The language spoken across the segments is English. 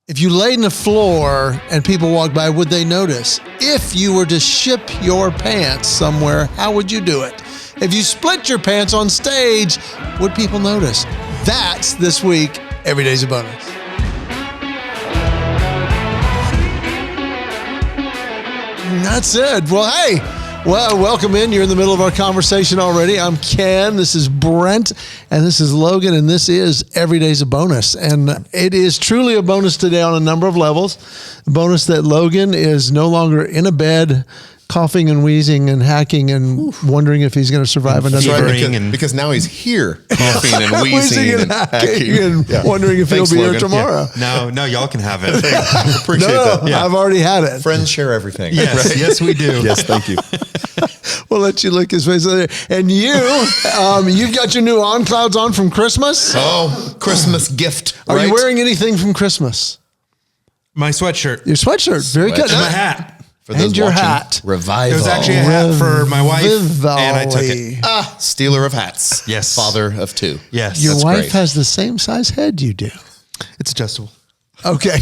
If you laid on the floor and people walked by, would they notice? If you were to ship your pants somewhere, how would you do it? If you split your pants on stage, would people notice? That's this week, Every Day's a Bonus. That's it. Well, hey, welcome in. You're in the middle of our conversation already. I'm Kenn. This is Brent, and this is Logan, and this is Every Day's a Bonus. And it is truly a bonus today on a number of levels. A bonus that Logan is no longer in a bed, coughing and wheezing and hacking and wondering if he's going to survive another day. Because now he's here, coughing and wheezing and hacking and wondering if he'll be here tomorrow. No, y'all can have it. Appreciate that. Yeah. I've already had it. Friends share everything. Yes, right? Yes, we do. Yes, thank you. We'll let you lick his face. And you've got your new On Clouds on from Christmas. Oh, Christmas gift. Are you wearing anything from Christmas? My sweatshirt. Your sweatshirt. Very good. And my hat. For those and your watching, hat. Revival. It was actually a hat for my wife, and I took it. Stealer of hats. Yes. Father of two. Yes. Your wife great. has the same size head you do. It's adjustable. Okay.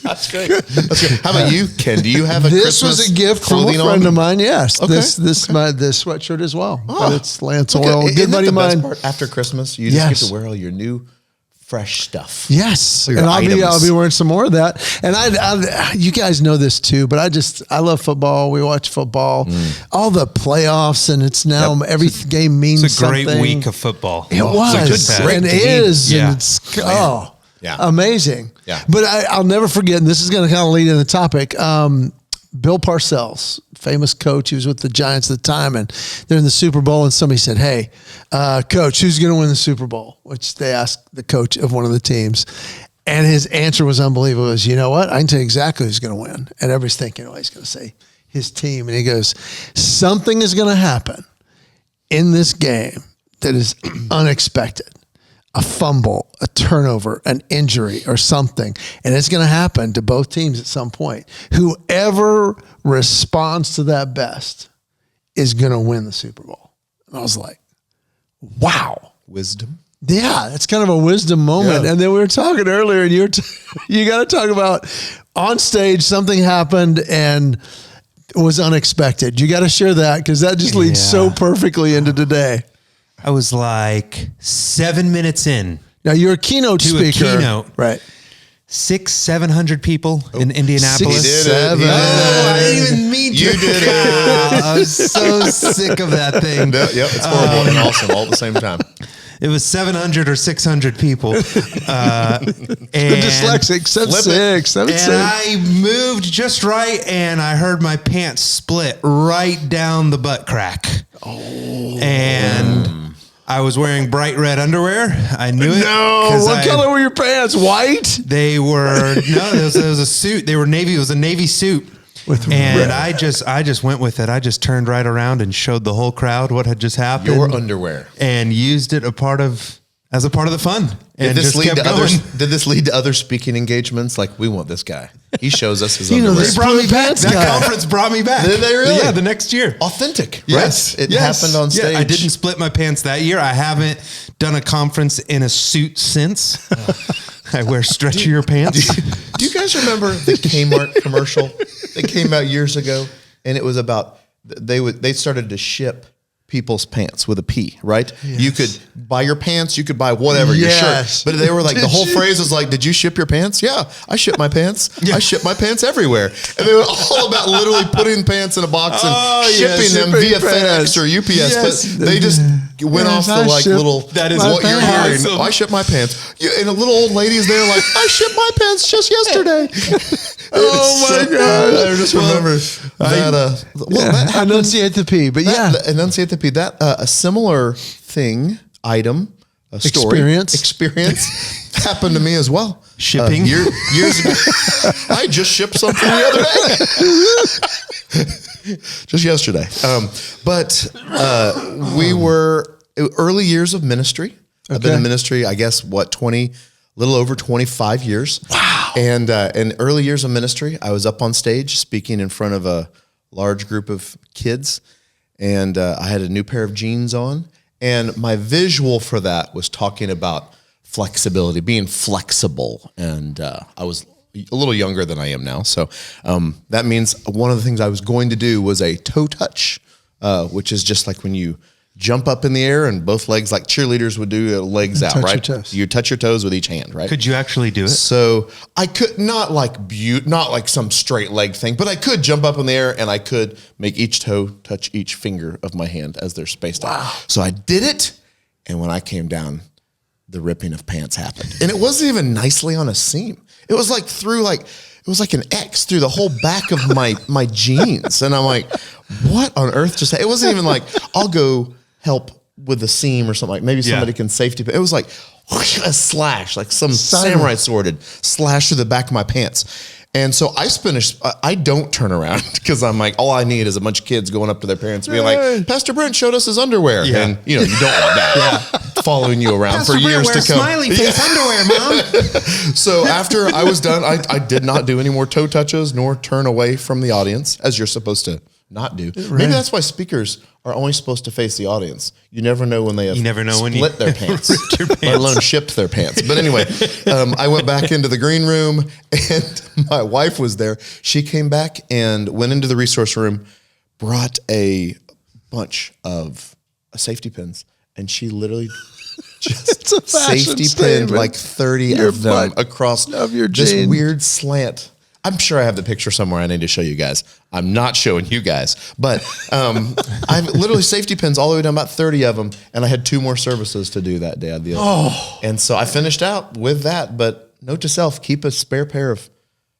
That's great. That's good. How about you, Kenn? Do you have a This Christmas was a gift from a friend of mine. Yes. Okay. This sweatshirt as well. But it's Lance Okay. Oil. Good buddy of mine. After Christmas, you just get to wear all your new fresh stuff. Yes. And I'll be wearing some more of that. And you guys know this too, but I love football. We watch football, all the playoffs, and it's now every game means something. It's a great week of football. It was. And it is. Yeah. And it's, amazing. Yeah. But I'll never forget, and this is going to kind of lead in the topic. Bill Parcells, famous coach, he was with the Giants at the time, and they're in the Super Bowl, and somebody said, hey, coach, who's going to win the Super Bowl? Which they asked the coach of one of the teams. And his answer was unbelievable. It was, you know what? I can tell you exactly who's going to win. And everybody's thinking, he's going to say his team. And he goes, something is going to happen in this game that is unexpected. A fumble, a turnover, an injury, or something. And it's going to happen to both teams at some point. Whoever responds to that best is going to win the Super Bowl. And I was like, wow. Wisdom. Yeah, it's kind of a wisdom moment. Yeah. And then we were talking earlier, and you got to talk about on stage, something happened and it was unexpected. You got to share that because that just leads so perfectly into today. I was like 7 minutes in. Now you're a keynote speaker. Right. 600-700 people in Indianapolis. 6-7. I didn't even mean to. You did it. I was so sick of that thing. Yep, it's horrible and awesome all at the same time. It was 700 or 600 people. The dyslexic, 7-6. And I moved just right, and I heard my pants split right down the butt crack. Oh. And I was wearing bright red underwear. I knew it. No, what color were your pants? White? They were, it was a suit. They were navy. It was a navy suit. And I just went with it. I just turned right around and showed the whole crowd what had just happened. Your underwear. And used it as a part of the fun. Did this lead to other speaking engagements? Like, we want this guy. He shows us his underwear. They brought me back. That conference brought me back. Did they really? Yeah, the next year. Authentic. Yes. Right? It happened on stage. Yeah, I didn't split my pants that year. I haven't done a conference in a suit since. I wear stretchier pants. Do you guys remember the Kmart commercial that came out years ago? And it was about, they started to ship people's pants with a P, right? Yes. You could buy your pants, you could buy whatever, your shirt. But they were like, the whole phrase was like, did you ship your pants? Yeah, I ship my pants. Yeah. I ship my pants everywhere. And they were all about literally putting pants in a box and shipping them via FedEx or UPS. Yes. But they just went off the little, that is what you're hearing. Awesome. I ship my pants. And the little old ladies there like, I shipped my pants just yesterday. Oh my God. I just remember that. Enunciate the P, but enunciate the P. That a similar thing, item, a story, experience happened to me as well. Shipping years ago. I just shipped something the other day, just yesterday. But we were early years of ministry. I've been in ministry, I guess, little over 25 years. Wow. And in early years of ministry, I was up on stage speaking in front of a large group of kids. And I had a new pair of jeans on. And my visual for that was talking about flexibility, being flexible. And I was a little younger than I am now. So that means one of the things I was going to do was a toe touch, which is just like when you jump up in the air and both legs, like cheerleaders would do, legs out, right? You touch your toes with each hand, right? Could you actually do it? So I could not like some straight leg thing, but I could jump up in the air and I could make each toe touch each finger of my hand as they're spaced out. So I did it. And when I came down, the ripping of pants happened. And it wasn't even nicely on a seam. It was like it was like an X through the whole back of my jeans. And I'm like, what on earth just happened? It wasn't even like, I'll go help with the seam or something, like maybe somebody can safety. But it was like a slash, like some samurai sword slash through the back of my pants. And so I don't turn around because I'm like, all I need is a bunch of kids going up to their parents and being like, Pastor Brent showed us his underwear. Yeah. And you don't want that following you around Pastor for years Brent to come. Smiley face underwear, Mom. So after I was done, I did not do any more toe touches nor turn away from the audience, as you're supposed to not do. Right. Maybe that's why speakers are only supposed to face the audience. You never know when they have split their pants, let alone shipped their pants. But anyway, I went back into the green room and my wife was there. She came back and went into the resource room, brought a bunch of safety pins, and she literally just safety pinned like 30 of them across this weird slant. I'm sure I have the picture somewhere I need to show you guys. I'm not showing you guys, but I've literally safety pins all the way down, about 30 of them, and I had 2 more services to do that day. And so I finished out with that, but note to self, keep a spare pair of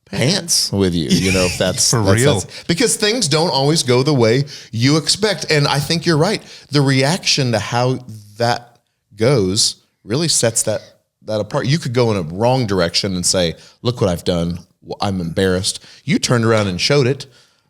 pants with you, if that's for real. Because things don't always go the way you expect. And I think you're right. The reaction to how that goes really sets that apart. You could go in a wrong direction and say, look what I've done. I'm embarrassed. You turned around and showed it.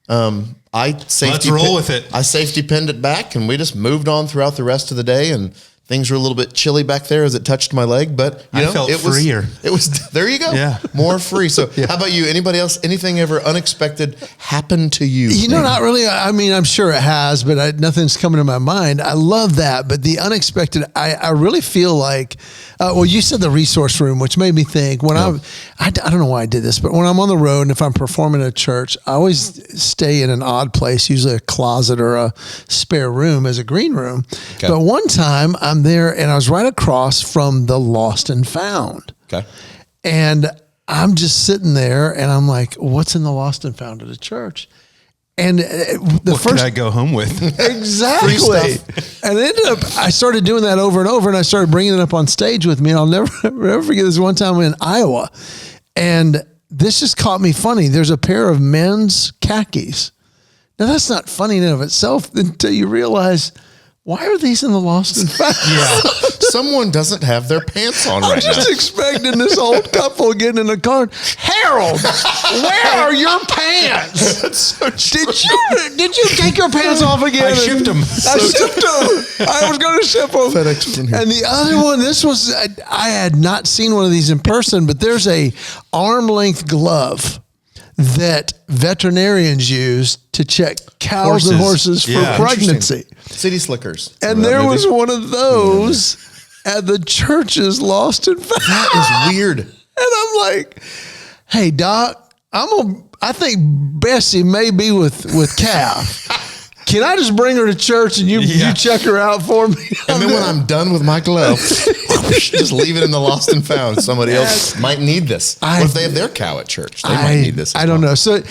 Let's roll with it. I safety pinned it back, and we just moved on throughout the rest of the day. And things were a little bit chilly back there as it touched my leg, but I felt freer. It was there. You go. Yeah, more free. So, how about you? Anybody else? Anything ever unexpected happen to you? Not really. I mean, I'm sure it has, but nothing's coming to my mind. I love that, but the unexpected, I really feel like. Well, you said the resource room, which made me think when I don't know why I did this, but when I'm on the road and if I'm performing at a church, I always stay in an odd place, usually a closet or a spare room as a green room. Okay. But one time I'm there and I was right across from the Lost and Found. Okay. And I'm just sitting there and I'm like, what's in the Lost and Found at a church? And what could I go home with? Exactly. And I started doing that over and over, and I started bringing it up on stage with me. And I'll never forget this one time in Iowa. And this just caught me funny. There's a pair of men's khakis. Now, that's not funny in and of itself until you realize, why are these in the Lost and Found? Yeah. Someone doesn't have their pants on right now. I'm just expecting this old couple getting in the car. Harold, where are your pants? Did you take your pants off again? I shipped them. I was going to ship them. FedEx in here. And the other one, I had not seen one of these in person, but there's a arm-length glove that veterinarians use to check cows and horses for pregnancy. City Slickers. And there was one of those at the church's Lost and Found. That is weird. And I'm like, hey, Doc, I think Bessie may be with calf. Can I just bring her to church and you check her out for me? And then when I'm done with my glove, just leave it in the Lost and Found. Somebody else might need this. What if they have their cow at church? They might need this. I don't know. So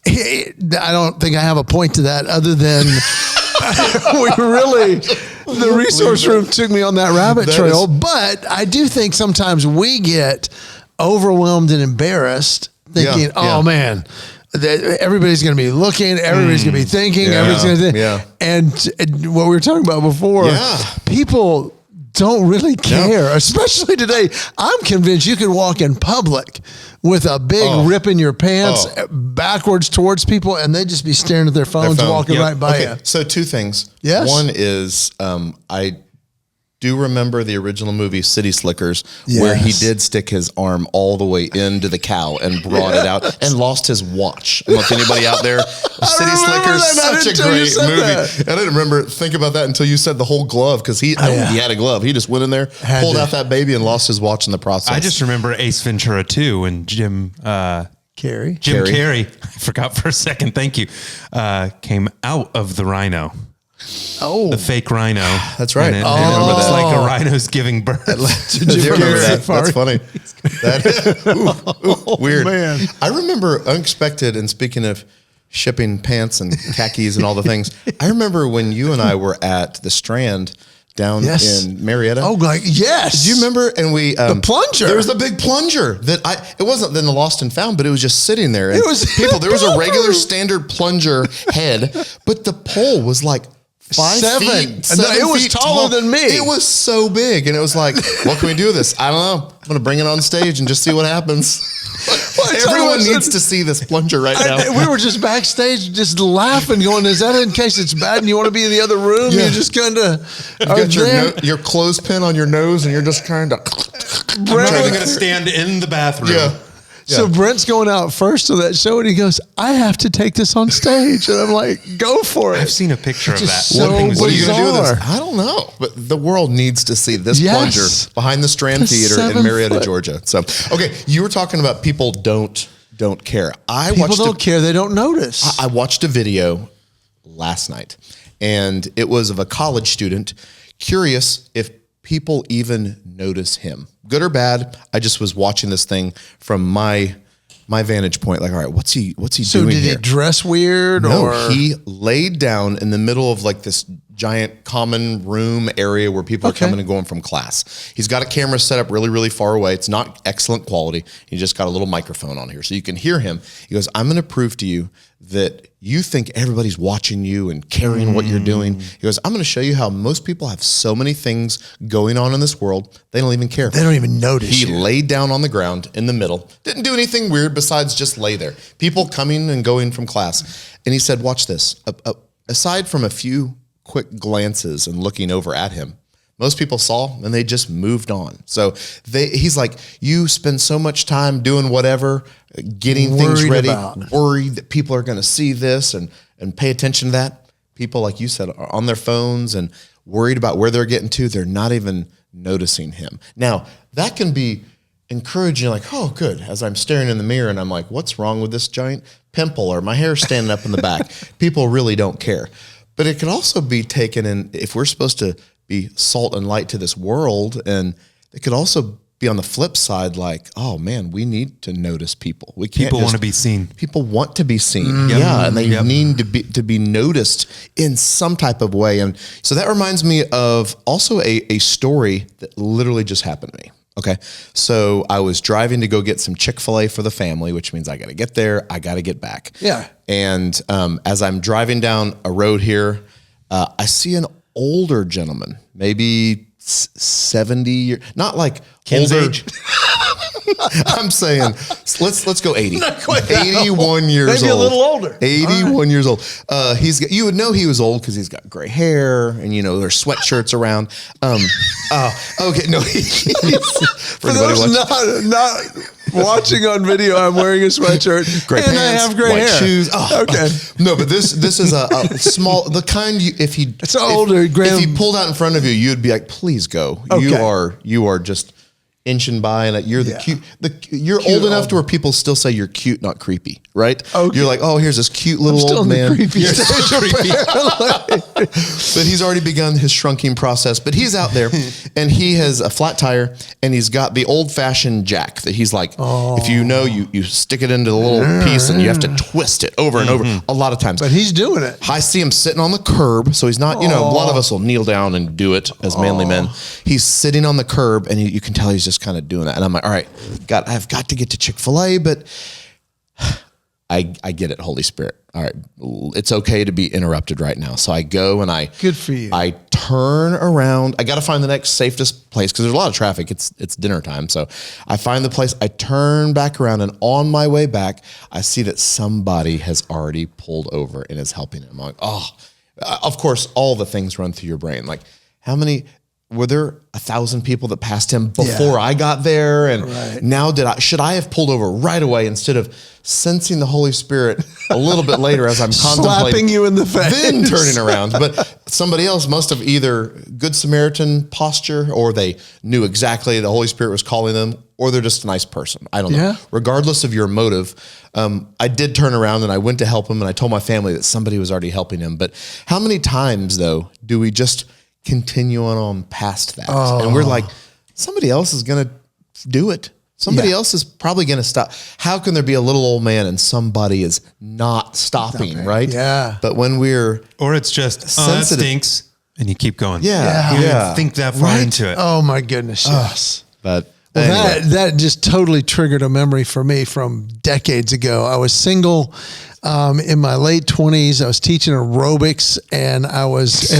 I don't think I have a point to that other than the resource room took me on that rabbit trail. But I do think sometimes we get overwhelmed and embarrassed thinking, oh man, everybody's going to be looking, everybody's going to be thinking, everybody's going to think. Yeah. And what we were talking about before, people don't really care, especially today. I'm convinced you can walk in public with a big rip in your pants backwards towards people and they'd just be staring at their phones walking right by you. So 2 things. Yes. One is I do remember the original movie City Slickers, where he did stick his arm all the way into the cow and brought it out and lost his watch. I don't know if anybody out there, City Slickers, such a great movie. I didn't think about that until you said the whole glove, because he had a glove. He just went in there, pulled out that baby, and lost his watch in the process. I just remember Ace Ventura 2 when Jim Carrey, I forgot for a second, thank you, came out of the rhino. Oh, the fake rhino. That's right. And it looks like a rhino's giving birth. That's funny. Weird. Man. I remember unexpected, and speaking of shipping pants and khakis and all the things, I remember when you and I were at the Strand down in Marietta. Oh, yes. Do you remember? And we the plunger. There was a big plunger that it wasn't in the lost and found, but it was just sitting there. And it was there was a regular standard plunger head, but the pole was like 5 feet. 7 it was feet taller than me. It was so big, and it was like, what can we do with this? I don't know. I'm going to bring it on stage and just see what happens. Everyone needs to see this plunger right now. We were just backstage, just laughing, going, "Is that in case it's bad and you want to be in the other room?" Yeah. You just kind of got your clothespin on your nose, and you're just trying to. I'm going to stand in the bathroom. Yeah. So Brent's going out first to that show, and he goes, "I have to take this on stage," and I'm like, "Go for it." I've seen a picture of that. So what are you going to do with this? bizarre. I don't know, but the world needs to see this plunger behind the Strand Theater in Marietta, Georgia. So, okay, you were talking about people don't care. People don't care. They don't notice. I watched a video last night, and it was of a college student curious if people even notice him, good or bad. I just was watching this thing from my vantage point. Like, all right, what's he doing here? So did he dress weird? No, or he laid down in the middle of like this giant common room area where people are coming and going from class. He's got a camera set up really, really far away. It's not excellent quality. He just got a little microphone on here so you can hear him. He goes, "I'm going to prove to you that you think everybody's watching you and caring what you're doing." He goes, "I'm going to show you how most people have so many things going on in this world, they don't even care. They don't even notice He laid down on the ground in the middle, didn't do anything weird besides just lay there. People coming and going from class. And he said, watch this. Aside from a few quick glances and looking over at him, most people saw and they just moved on. So he's like, you spend so much time doing whatever, getting things ready, worried that people are going to see this and pay attention to that. People, like you said, are on their phones and worried about where they're getting to. They're not even noticing him. Now, that can be encouraging, like, oh, good. As I'm staring in the mirror and I'm like, what's wrong with this giant pimple or my hair standing up in the back? People really don't care. But it can also be taken in, if we're supposed to be salt and light to this world, and it could also be on the flip side, like, oh man, we need to notice people. We can't. People want to be seen. People want to be seen. Yeah, and they need to be noticed in some type of way. And so that reminds me of also a story that literally just happened to me. Okay, so I was driving to go get some Chick-fil-A for the family, which means I got to get there, I got to get back. Yeah. And as I'm driving down a road here, I see an older gentleman, maybe 70 years, not like Ken's older. age. I'm saying let's go 80. 81 years old. Maybe a little older. 81 years old. You would know he was old because he's got gray hair and there's sweatshirts around. Okay, no. For those not watching on video, I'm wearing a sweatshirt gray and pants, I have gray white hair. shoes. Okay. No, but this is a small, the kind if he pulled out in front of you, you'd be like, please go. Okay. You are just inching by, and you're the cute. You're cute old enough to where people still say you're cute, not creepy, right? Okay. You're like, oh, here's this cute little old man. Creepy stage But he's already begun his shrunking process. But he's out there, and he has a flat tire, and he's got the old-fashioned jack that he's like, if you stick it into the little piece, and you have to twist it over and over a lot of times. But he's doing it. I see him sitting on the curb, so he's not. A lot of us will kneel down and do it as manly men. He's sitting on the curb, and you can tell he's just kind of doing that. And I'm like, all right, I've got to get to Chick-fil-A, but I get it, Holy Spirit. All right, it's okay to be interrupted right now. So I go and good for you. I turn around. I got to find the next safest place because there's a lot of traffic. It's dinner time. So I find the place. I turn back around, and on my way back, I see that somebody has already pulled over and is helping him. I'm like, oh, of course, all the things run through your brain. Like, how many? were there 1,000 people that passed him before I got there? And now should I have pulled over right away instead of sensing the Holy Spirit a little bit later as I'm contemplating, slapping you in the face, then turning around? But somebody else must have either Good Samaritan posture, or they knew exactly the Holy Spirit was calling them, or they're just a nice person. I don't know. Regardless of your motive, I did turn around and I went to help him, and I told my family that somebody was already helping him. But how many times though do we just continue on past that? And we're like, somebody else is going to do it. Somebody else is probably going to stop. How can there be a little old man and somebody is not stopping, right? Yeah. But when we're Or it's just, that stinks, and you keep going. Yeah. You didn't even think that far into it. Oh my goodness. Yes. But Well, anyway. that just totally triggered a memory for me from decades ago. I was single in my late 20s. I was teaching aerobics, and I was...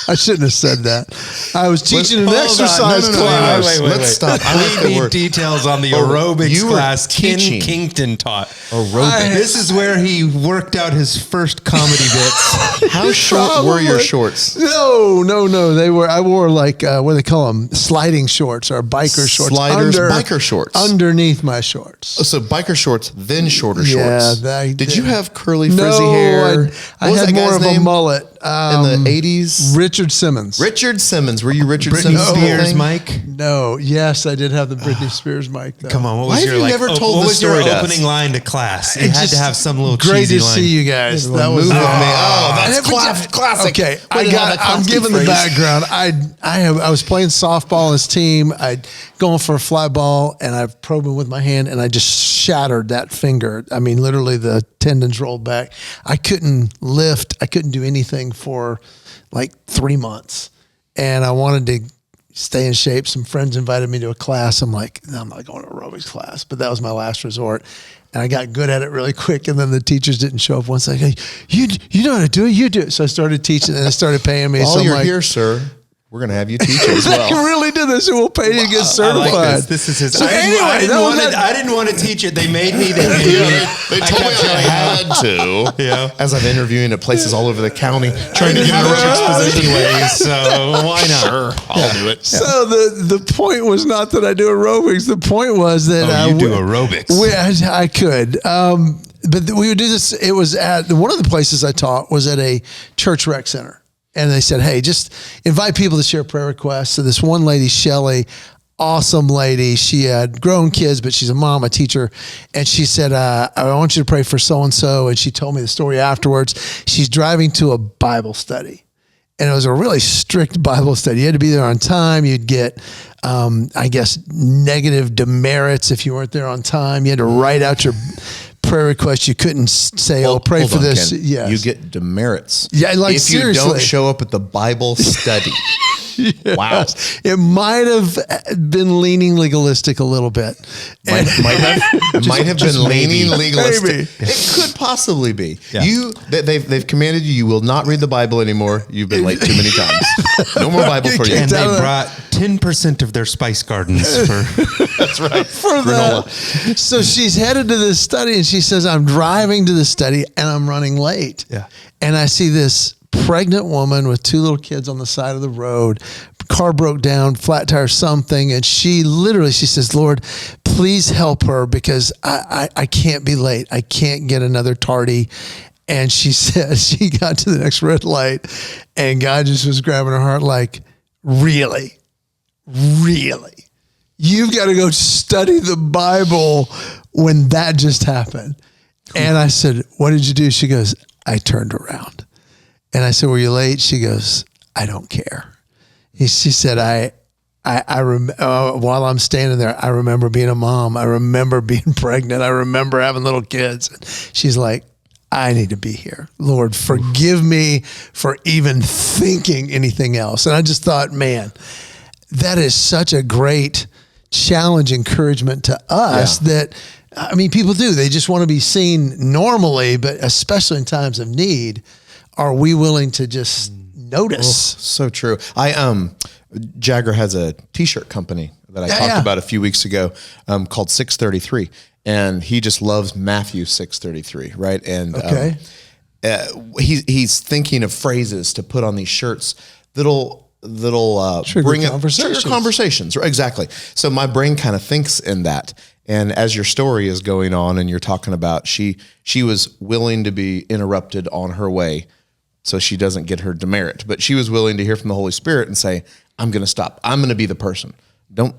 I shouldn't have said that. I was teaching an exercise class. Wait. Let's stop. I like We the need word. details on the aerobics you were class teaching. Kennkington taught. Aerobics. This is where he worked out his first comedy bits. How short were your Probably. shorts? No. They were. I wore like what do they call them? Sliding shorts or biker shorts. Sliders, biker shorts. underneath my shorts. So biker shorts, then shorter Yeah, shorts. Did you have curly, frizzy hair? I What was had that more guy's of name a mullet. in the 80s? Richard Simmons. Richard Simmons. Were you Richard Britney Simmons? Spears, thing? Mike. No. Yes, I did have the Britney Spears mic. Though. Come on, what Why was have your you like? never told what the was your story to us? opening line to class? You It's had to just have some little great cheesy to line. see you guys. That was Move with me. Oh, That's classic. Okay, Way to have that I'm classic giving the phrase. background. I was playing softball on his team. I'd going for a fly ball, and I probed him with my hand, and I just shattered that finger. I mean, literally the tendons rolled back. I couldn't lift. I couldn't do anything for like 3 months, and I wanted to stay in shape. Some friends invited me to a class. I'm like, no, I'm not going to aerobics class, but that was my last resort. And I got good at it really quick. And then the teachers didn't show up once. Like, hey, you know how to do it. You do it. So I started teaching, and they started paying me. While so I'm you're like, here, sir, we're going to have you teach as they well. really did this, and we'll pay you to get I certified. like this. This is his. So I didn't want to teach it. They made me. They They told me I had to. Yeah. As I'm interviewing at places all over the county, trying to get in Richard's position. anyway, so why not? Sure, I'll do it. So the point was not that I do aerobics. The point was that You do aerobics. I could. But we would do this. It was at one of the places I taught was at a church rec center. And they said, hey, just invite people to share prayer requests. So this one lady, Shelly, awesome lady. She had grown kids, but she's a mom, a teacher. And she said, I want you to pray for so-and-so. And she told me the story afterwards. She's driving to a Bible study. And it was a really strict Bible study. You had to be there on time. You'd get, I guess, negative demerits if you weren't there on time. You had to write out your prayer request. You couldn't say, pray Hold for on, this. Ken. Yes. You get demerits. Yeah, like, if seriously. you don't show up at the Bible study. Wow. It might have been leaning legalistic a little bit. Might have been leaning legalistic. Maybe. It could possibly be. Yeah. They've commanded you will not read the Bible anymore. You've been late too many times. No more Bible for you. And they Down there. brought 10% of their spice gardens for. That's right. For that. So she's headed to this study, and she says, I'm driving to the study and I'm running late. Yeah. And I see this pregnant woman with 2 little kids on the side of the road. Car broke down, flat tire, something. And she says, Lord, please help her because I can't be late. I can't get another tardy. And she said she got to the next red light and God just was grabbing her heart like, really? You've got to go study the Bible when that just happened. And I said, what did you do? She goes, I turned around. And I said, were you late? She goes, I don't care. She said, while I'm standing there, I remember being a mom. I remember being pregnant. I remember having little kids. And she's like, I need to be here. Lord, forgive me for even thinking anything else. And I just thought, man, that is such a great challenge, encouragement to us that, I mean, people do. They just want to be seen normally, but especially in times of need, are we willing to just notice? So true. Jagger has a t-shirt company that I talked about a few weeks ago called 633. And he just loves Matthew 633, right? And he's thinking of phrases to put on these shirts bring conversations. trigger conversations. Right, exactly. So my brain kind of thinks in that. And as your story is going on and you're talking about she was willing to be interrupted on her way so she doesn't get her demerit, but she was willing to hear from the Holy Spirit and say, I'm going to stop. I'm going to be the person. Don't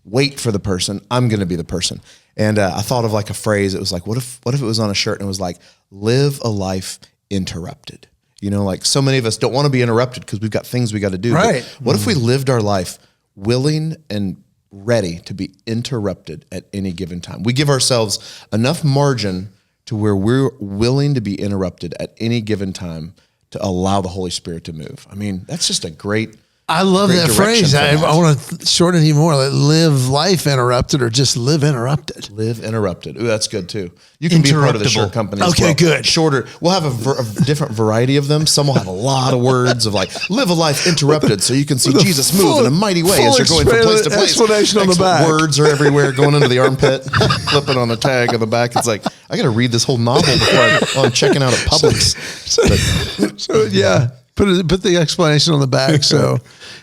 wait for the person. I'm going to be the person. And I thought of like a phrase. It was like, what if it was on a shirt and it was like, live a life interrupted? You know, like so many of us don't want to be interrupted because we've got things we got to do. Right. But what if we lived our life willing and ready to be interrupted at any given time? We give ourselves enough margin to where we're willing to be interrupted at any given time to allow the Holy Spirit to move. I mean, that's just a great I love that phrase. I that. want to shorten it even more. Like live life interrupted or just live interrupted. Live interrupted. Ooh, that's good too. You can be part of the shirt company as Okay, well. good. Shorter. We'll have a different variety of them. Some will have a lot of words of like, live a life interrupted so you can see Jesus move in a mighty way as you're going from place to place. Explanation on the back. Words are everywhere going into the armpit, flipping on the tag on the back. It's like, I got to read this whole novel before I'm checking out at Publix. So yeah, put the explanation on the back. So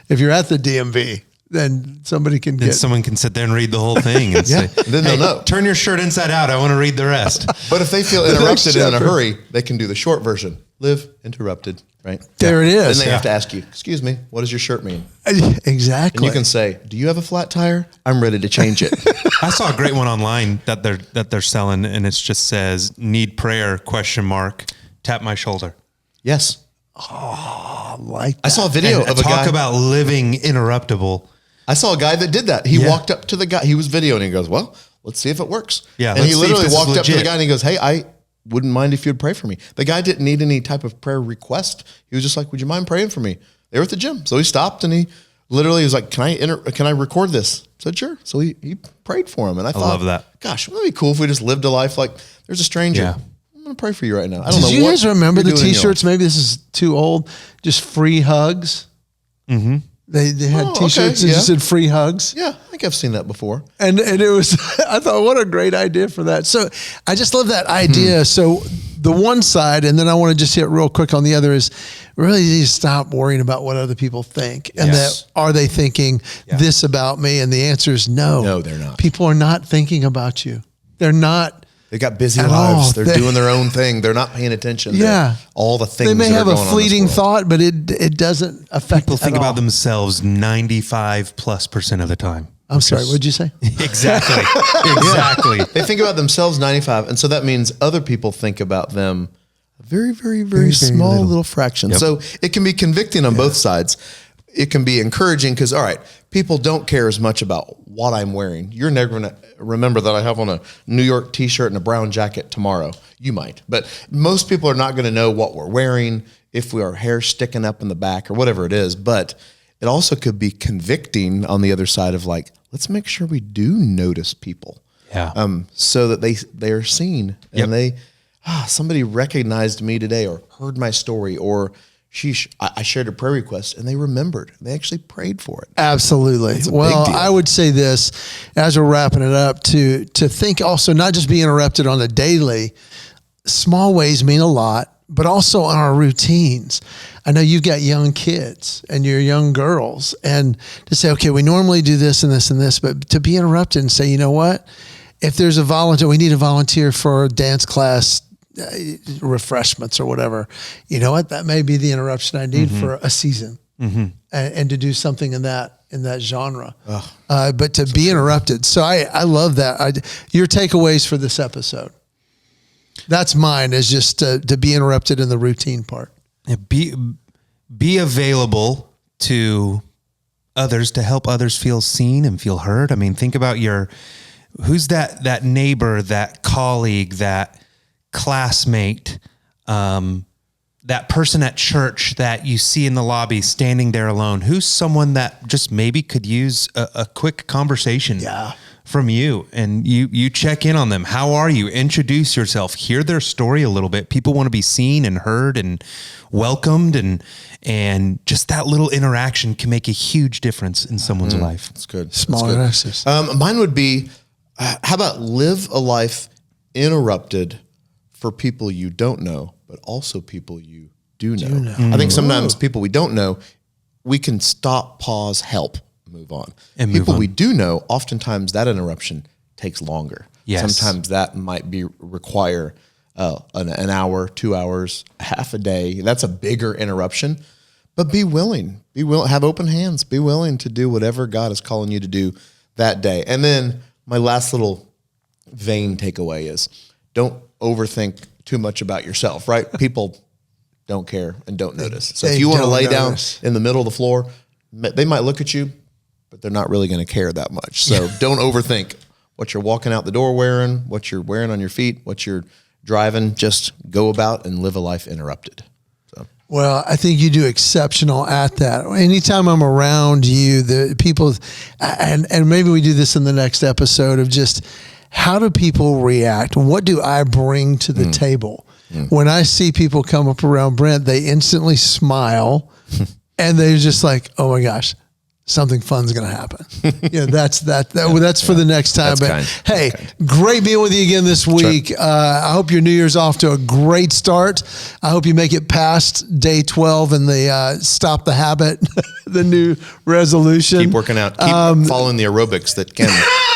if you're at the DMV, then somebody can someone can sit there and read the whole thing and say, then they'll know. Turn your shirt inside out. I want to read the rest. But if they feel interrupted in a hurry, they can do the short version. Live interrupted, right? There it is. Then they have to ask you, excuse me, what does your shirt mean? Exactly. And you can say, do you have a flat tire? I'm ready to change it. I saw a great one online that they're selling, and it just says, need prayer, ? Tap my shoulder. Yes. I like that. I saw a video of a guy. Talk about living interruptible. I saw a guy that did that. He walked up to the guy. He was videoing and he goes, well, let's see if it works. Yeah, and he let's see if literally this is walked up to the legit. guy and he goes, hey, I wouldn't mind if you'd pray for me. The guy didn't need any type of prayer request. He was just like, would you mind praying for me? They were at the gym. So he stopped and he literally was like, can I record this? I said, sure. So he prayed for him. And I thought, love that. Gosh, wouldn't it be cool if we just lived a life like there's a stranger. Yeah. I'm going to pray for you right now. I don't know. Did you guys remember the you're doing in your T-shirts? Maybe this is too old. Just free hugs. Mm-hmm. They had T-shirts that just said free hugs. Yeah, I think I've seen that before. And it was, I thought, what a great idea for that. So I just love that idea. So the one side, and then I want to just hit real quick on the other, is really need to stop worrying about what other people think. And that, are they thinking this about me? And the answer is no. No, they're not. People are not thinking about you. They're not. They got busy At lives. all. They're doing their own thing. They're not paying attention to all the things They may that have are a going fleeting on in this world. thought, but it doesn't affect People think at all. about themselves 95+% of the time. I'm sorry, what'd you say? Exactly. Exactly. They think about themselves 95, and so that means other people think about them a very, very, very small little fraction. Yep. So it can be convicting on both sides. It can be encouraging because, all right, people don't care as much about what I'm wearing. You're never going to remember that I have on a New York T-shirt and a brown jacket tomorrow. You might, but most people are not going to know what we're wearing, if our hair sticking up in the back or whatever it is. But it also could be convicting on the other side of like, let's make sure we do notice people. Yeah. So that they are seen and somebody recognized me today or heard my story or I shared a prayer request and they remembered. They actually prayed for it. Absolutely. Well, big deal. I would say this as we're wrapping it up to think also not just be interrupted on the daily. Small ways mean a lot, but also on our routines. I know you've got young kids and you're young girls, and to say, okay, we normally do this and this and this, but to be interrupted and say, you know what? If there's a volunteer, we need a volunteer for a dance class, refreshments or whatever. You know what? That may be the interruption I need for a season, and to do something in that genre. But to be interrupted. So I love that. Your takeaways for this episode. That's mine, is just to be interrupted in the routine part. Be available to others, to help others feel seen and feel heard. I mean, think about who's that neighbor, that colleague, that classmate, that person at church that you see in the lobby standing there alone. Who's someone that just maybe could use a quick conversation from you, and you check in on them. How are you? Introduce yourself, hear their story a little bit. People want to be seen and heard and welcomed, and just that little interaction can make a huge difference in someone's life. That's good. Small interactions. Mine would be, how about live a life interrupted for people you don't know, but also people you do know. I think sometimes people we don't know, we can stop, pause, help, move on. And move People on. we do know, oftentimes that interruption takes longer. Yes. Sometimes that might require an hour, 2 hours, half a day. That's a bigger interruption. But be willing, have open hands, be willing to do whatever God is calling you to do that day. And then my last little vain takeaway is don't overthink too much about yourself, right? People don't care and don't notice. So if you want to lay down in the middle of the floor, they might look at you, but they're not really going to care that much. So don't overthink what you're walking out the door wearing, what you're wearing on your feet, what you're driving. Just go about and live a life interrupted. So. Well, I think you do exceptional at that. Anytime I'm around you, the people, and maybe we do this in the next episode of just how do people react? What do I bring to the table? When I see people come up around Brent, they instantly smile and they're just like, oh my gosh, something fun's going to happen. That's for the next time. That's But hey, great being with you again this week. I hope your New Year's off to a great start. I hope you make it past day 12 and the stop the habit, the new resolution. Keep working out. Keep following the aerobics that Kenn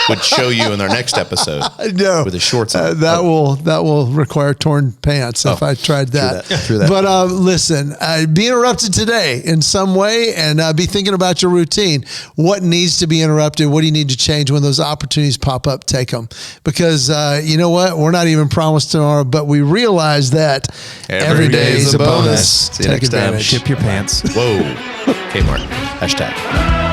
would show you in our next episode. No, with his shorts on. That will require torn pants if I tried that. True that. But listen, be interrupted today in some way, and be thinking about your routine. What needs to be interrupted? What do you need to change when those opportunities pop up? Take them, because you know what? We're not even promised tomorrow, but we realize that every day is a bonus. See you next time. Tip your pants. Whoa. Kmart. #.